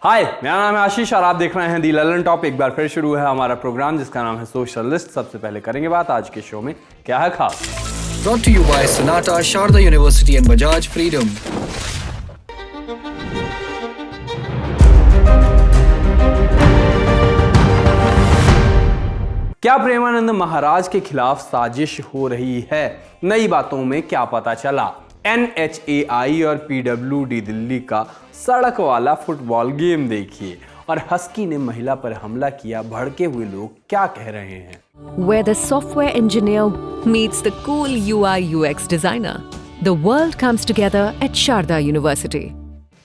हाय, मेरा नाम है आशीष और आप देख रहे हैं दी ललन टॉप। एक बार फिर शुरू है हमारा प्रोग्राम जिसका नाम है सोशलिस्ट। सबसे पहले करेंगे बात आज के शो में क्या है खास। Brought to you by Sonata, Sharda University and Bajaj Freedom. क्या प्रेमानंद महाराज के खिलाफ साजिश हो रही है? नई बातों में क्या पता चला? NHAI और PWD दिल्ली का सड़क वाला फुटबॉल गेम देखिए और हस्की ने महिला पर हमला किया। भड़के हुए लोग क्या कह रहे हैं? Where the software engineer meets the cool UI UX designer, the world comes together at Sharda University.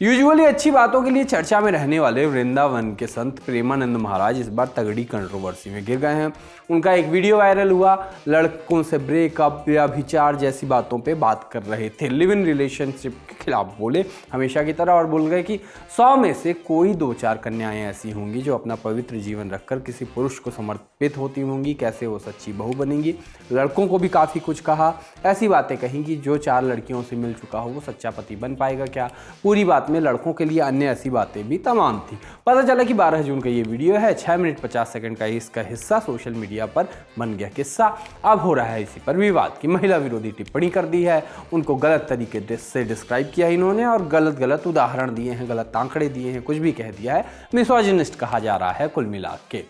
Usually अच्छी बातों के लिए चर्चा में रहने वाले वृंदावन के संत प्रेमानंद महाराज इस बार तगड़ी कंट्रोवर्सी में गिर गए हैं। उनका एक वीडियो वायरल हुआ। लड़कों से ब्रेकअप या विचार जैसी बातों पे बात कर रहे थे। लिव इन रिलेशनशिप के खिलाफ बोले हमेशा की तरह और बोल गए कि 100 में से कोई 2-4 कन्याएं ऐसी होंगी जो अपना पवित्र जीवन रखकर किसी पुरुष को समर्पित होती होंगी। कैसे वो सच्ची बहू बनेंगी। लड़कों को भी काफ़ी कुछ कहा, ऐसी बातें कही कि जो 4 लड़कियों से मिल चुका हो वो सच्चा पति बन पाएगा क्या। पूरी बात में लड़कों के लिए अन्य ऐसी बातें भी तमाम थी। पता चला कि 12 जून का ये वीडियो है। 6 मिनट 50 सेकंड का इसका हिस्सा सोशल मीडिया पर बन गया किस्सा। अब हो रहा है इसी पर विवाद की महिला विरोधी टिप्पणी कर दी है, उनको गलत तरीके से डिस्क्राइब किया इन्होंने और गलत उदाहरण दिए हैं, गलत आंकड़े दिए हैं, कुछ भी कह दिया है। मिसोजिनिस्ट कहा जा रहा है कुल मिला के।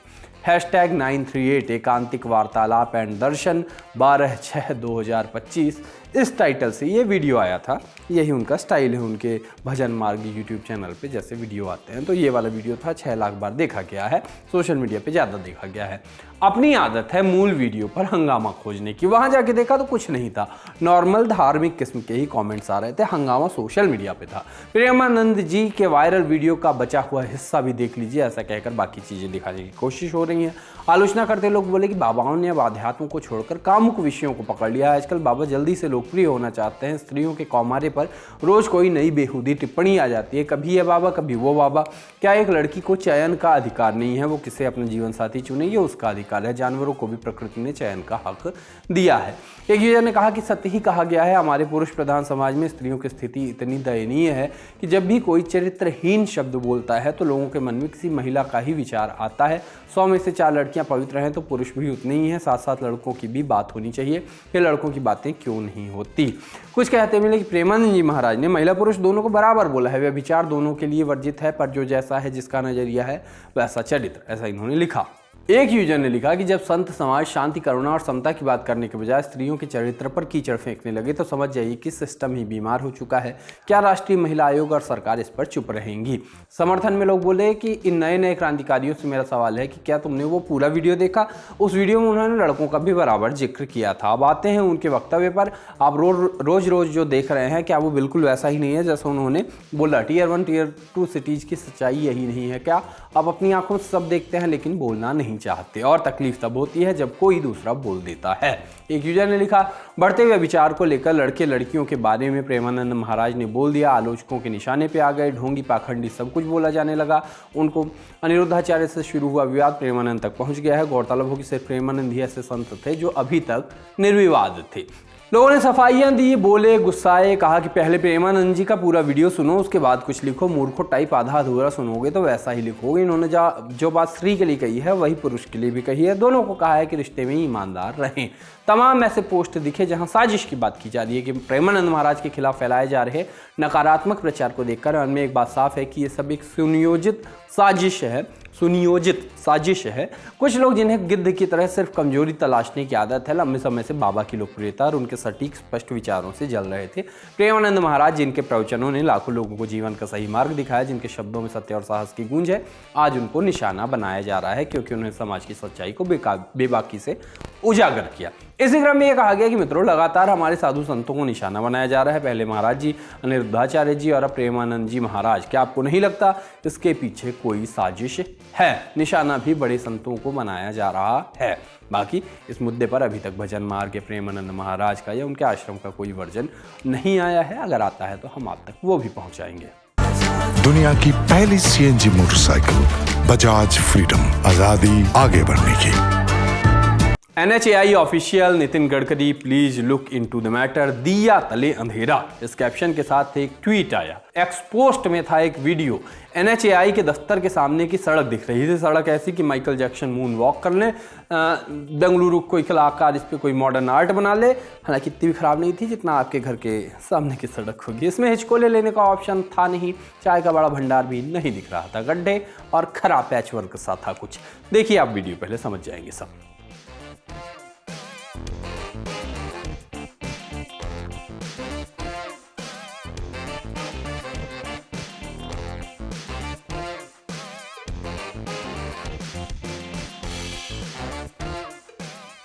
#938 एकांतिक वार्तालाप एंड दर्शन 12/6/2025 इस टाइटल से ये वीडियो आया था। यही उनका स्टाइल है उनके भजन मार्ग यूट्यूब चैनल पे जैसे वीडियो आते हैं। तो ये वाला वीडियो था, 6 लाख बार देखा गया है, सोशल मीडिया पे ज़्यादा देखा गया है। अपनी आदत है मूल वीडियो पर हंगामा खोजने की। वहाँ जाके देखा तो कुछ नहीं था, नॉर्मल धार्मिक किस्म के ही कमेंट्स आ रहे थे। हंगामा सोशल मीडिया पे था। प्रेमानंद जी के वायरल वीडियो का बचा हुआ हिस्सा भी देख लीजिए, ऐसा कहकर बाकी चीज़ें दिखाने की कोशिश हो रही हैं। आलोचना करते लोग बोले कि बाबाओं ने अब आध्यात्म को छोड़कर कामुक विषयों को पकड़ लिया है। आजकल बाबा जल्दी से लोकप्रिय होना चाहते हैं। स्त्रियों के कौमारे पर रोज कोई नई बेहूदी टिप्पणी आ जाती है, कभी ये बाबा कभी वो बाबा। क्या एक लड़की को चयन का अधिकार नहीं है? वो किसे अपना जीवन साथी चुने, ये उसका अधिकार है। जानवरों को भी प्रकृति ने चयन का हक दिया है। एक यूजर ने कहा कि सत्य ही कहा गया है, हमारे पुरुष प्रधान समाज में स्त्रियों की स्थिति इतनी दयनीय है कि जब भी कोई चरित्रहीन शब्द बोलता है तो लोगों के मन में किसी महिला का ही विचार आता है। 100 में से 4 लड़कियां पवित्र हैं तो पुरुष भी उतने ही हैं। साथ साथ लड़कों की भी बात होनी चाहिए कि लड़कों की बातें क्यों नहीं होती। कुछ कहते मिले कि प्रेमानंद जी महाराज ने महिला पुरुष दोनों को बराबर बोला है। व्यभिचार दोनों के लिए वर्जित है, पर जो जैसा है जिसका नजरिया है वैसा चरित्र, ऐसा इन्होंने लिखा। एक यूजर ने लिखा कि जब संत समाज शांति, करुणा और समता की बात करने के बजाय स्त्रियों के चरित्र पर कीचड़ फेंकने लगे तो समझ जाइए कि सिस्टम ही बीमार हो चुका है। क्या राष्ट्रीय महिला आयोग और सरकार इस पर चुप रहेंगी? समर्थन में लोग बोले कि इन नए क्रांतिकारियों से मेरा सवाल है कि क्या तुमने वो पूरा वीडियो देखा? उस वीडियो में उन्होंने लड़कों का भी बराबर जिक्र किया था। अब आते हैं उनके वक्तव्य पर। आप रोज जो देख रहे हैं क्या वो बिल्कुल वैसा ही नहीं है जैसा उन्होंने बोला? Tier 1 Tier 2 सिटीज की सच्चाई यही नहीं है क्या? आप अपनी आंखों से सब देखते हैं लेकिन बोलना नहीं चाहते, और तकलीफ तब होती है जब कोई दूसरा बोल देता है। एक यूजर ने लिखा, बढ़ते हुए विचार को लेकर लड़के लड़कियों के बारे में प्रेमानंद महाराज ने बोल दिया। आलोचकों के निशाने पे आ गए, ढोंगी पाखंडी सब कुछ बोला जाने लगा उनको। अनिरुद्धाचार्य से शुरू हुआ विवाद प्रेमानंद तक पहुंच गया है। गौरतलब हो कि सिर्फ प्रेमानंद ही ऐसे संत थे जो अभी तक निर्विवाद थे। लोगों ने सफाइयां दी, बोले, गुस्साए, कहा कि पहले प्रेमानंद जी का पूरा वीडियो सुनो उसके बाद कुछ लिखो। मूर्खों टाइप आधा अधूरा सुनोगे तो वैसा ही लिखोगे। इन्होंने जो बात स्त्री के लिए कही है वही पुरुष के लिए भी कही है। दोनों को कहा है कि रिश्ते में ईमानदार रहें। तमाम ऐसे पोस्ट दिखे जहां साजिश की बात की जा रही है कि प्रेमानंद महाराज के खिलाफ फैलाए जा रहे नकारात्मक प्रचार को देखकर मन में एक बात साफ है कि ये सब एक सुनियोजित साजिश है। कुछ लोग जिन्हें गिद्ध की तरह सिर्फ कमजोरी तलाशने की आदत है, लंबे समय से बाबा की लोकप्रियता और उनके सटीक स्पष्ट विचारों से जल रहे थे। प्रेमानंद महाराज जिनके प्रवचनों ने लाखों लोगों को जीवन का सही मार्ग दिखाया, जिनके शब्दों में सत्य और साहस की गूंज है, आज उनको निशाना बनाया जा रहा है क्योंकि उन्होंने समाज की सच्चाई को बेबाकी से उजागर किया। इसी क्रम में यह कहा गया कि मित्रों, लगातार हमारे साधु संतों को निशाना बनाया जा रहा है। पहले महाराज जी, अनिरुद्धाचार्य जी और अब प्रेमानंद जी महाराज। क्या आपको नहीं लगता इसके पीछे कोई साजिश है? निशाना भी बड़े संतों को बनाया जा रहा है। बाकी इस मुद्दे पर अभी तक भजन मार्ग के प्रेमानंद महाराज का या उनके आश्रम का कोई वर्जन नहीं आया है। अगर आता है तो हम आप तक वो भी पहुंचाएंगे। दुनिया की पहली CNG मोटरसाइकिल बजाज फ्रीडम, आजादी आगे बढ़ने की। NHAI official Nitin Gadkari please look into the matter, दिया तले अंधेरा, इस कैप्शन के साथ एक ट्वीट आया। एक्सपोस्ट में था एक वीडियो। NHAI के दफ्तर के सामने की सड़क दिख रही थी। सड़क ऐसी कि माइकल जैक्सन मून वॉक कर ले, बेंगलुरु कोई कलाकार इस पर कोई मॉडर्न आर्ट बना ले। हालांकि इतनी भी खराब नहीं थी जितना आपके घर के सामने की सड़क होगी। इसमें हिचकोले लेने का ऑप्शन था नहीं, चाय का बड़ा भंडार भी नहीं दिख रहा था, गड्ढे और खराब पैचवर्क सा था कुछ। देखिए आप वीडियो, पहले समझ जाएंगे सब।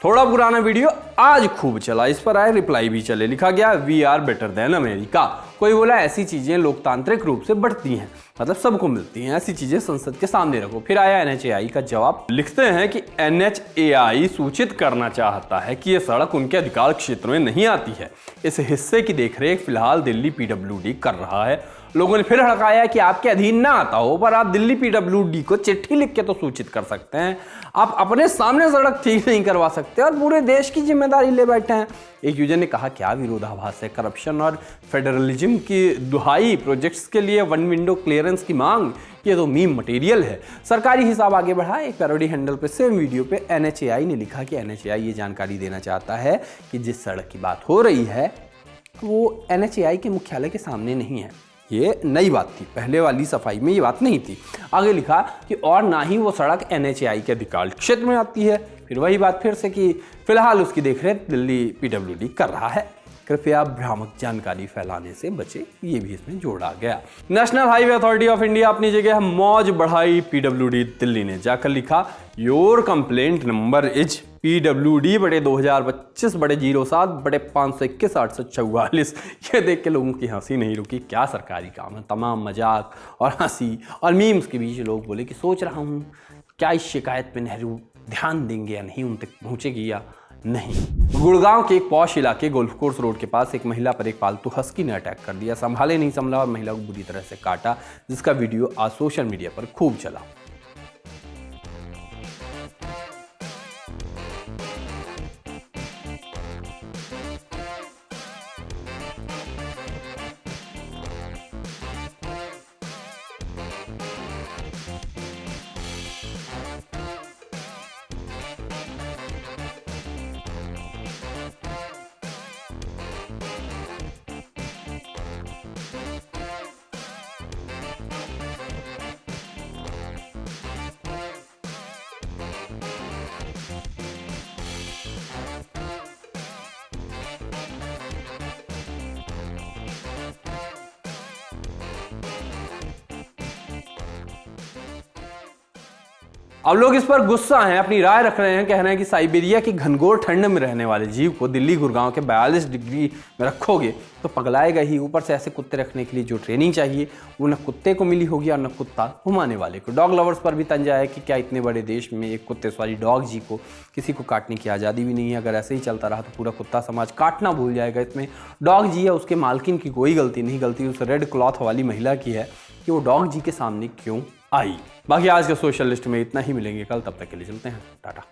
थोड़ा पुराना वीडियो आज खूब चला, इस पर आए रिप्लाई भी चले। लिखा गया we are better than America. कोई बोला ऐसी चीजें लोकतांत्रिक रूप से बढ़ती हैं, मतलब सबको मिलती हैं, ऐसी चीजें संसद के सामने रखो। फिर आया NHAI का जवाब। लिखते हैं कि NHAI सूचित करना चाहता है कि यह सड़क उनके अधिकार क्षेत्र में नहीं आती है। इस हिस्से की देखरेख फिलहाल दिल्ली PWD कर रहा है। लोगों ने फिर हड़काया कि आपके अधीन ना आता हो, पर आप दिल्ली PWD को चिट्ठी लिख के तो सूचित कर सकते हैं। आप अपने सामने सड़क ठीक नहीं करवा सकते और पूरे देश की जिम्मेदारी ले बैठे हैं। एक यूजर ने कहा क्या विरोधाभास है, करप्शन और फेडरलिज्म की दुहाई, प्रोजेक्ट्स के लिए वन विंडो क्लियरेंस की मांग, ये तो मीम मटेरियल है। सरकारी हिसाब आगे बढ़ा। एक पैरोडी हैंडल पे सेम वीडियो पे NHAI ने लिखा कि NHAI ये जानकारी देना चाहता है कि जिस सड़क की बात हो रही है वो NHAI के मुख्यालय के सामने नहीं है। ये नई बात थी, पहले वाली सफाई में ये बात नहीं थी। आगे लिखा कि और ना ही वो सड़क NHAI के अधिकार क्षेत्र में आती है। फिर वही बात फिर से कि फिलहाल उसकी देखरेख दिल्ली PWD कर रहा है। कृपया भ्रामक जानकारी फैलाने से बचे, ये भी इसमें जोड़ा गया। National highway authority of India अपनी जगह मौज बढ़ाई, PWD दिल्ली ने जाकर लिखा your complaint number is PWD/2025/07/521/844। ये देख के लोगों की हंसी नहीं रुकी। क्या सरकारी काम है, तमाम मजाक और हंसी और मीम्स के बीच लोग बोले कि सोच रहा हूँ क्या इस शिकायत पे नेहरू ध्यान देंगे या नहीं, उन तक पहुँचेगी या नहीं। गुड़गांव के एक पॉश इलाके गोल्फ कोर्स रोड के पास एक महिला पर एक पालतू हस्की ने अटैक कर दिया। संभाले नहीं संभला और महिला को बुरी तरह से काटा, जिसका वीडियो आज सोशल मीडिया पर खूब चला। अब लोग इस पर गुस्सा हैं, अपनी राय रख रहे हैं, कह रहे हैं कि साइबेरिया की घनघोर ठंड में रहने वाले जीव को दिल्ली गुड़गांव के 42 डिग्री में रखोगे तो पगलाएगा ही। ऊपर से ऐसे कुत्ते रखने के लिए जो ट्रेनिंग चाहिए वो न कुत्ते को मिली होगी और न कुत्ता घुमाने वाले को। डॉग लवर्स पर भी तंजा है कि क्या इतने बड़े देश में एक कुत्ते सॉरी डॉग जी को किसी को काटने की आज़ादी भी नहीं है। अगर ऐसे ही चलता रहा तो पूरा कुत्ता समाज काटना भूल जाएगा। इसमें डॉग जी है उसके मालकिन की कोई गलती नहीं, गलती उस रेड क्लॉथ वाली महिला की है कि वो डॉग जी के सामने क्यों आई। बाकी आज के सोशल लिस्ट में इतना ही, मिलेंगे कल, तब तक के लिए चलते हैं, टाटा।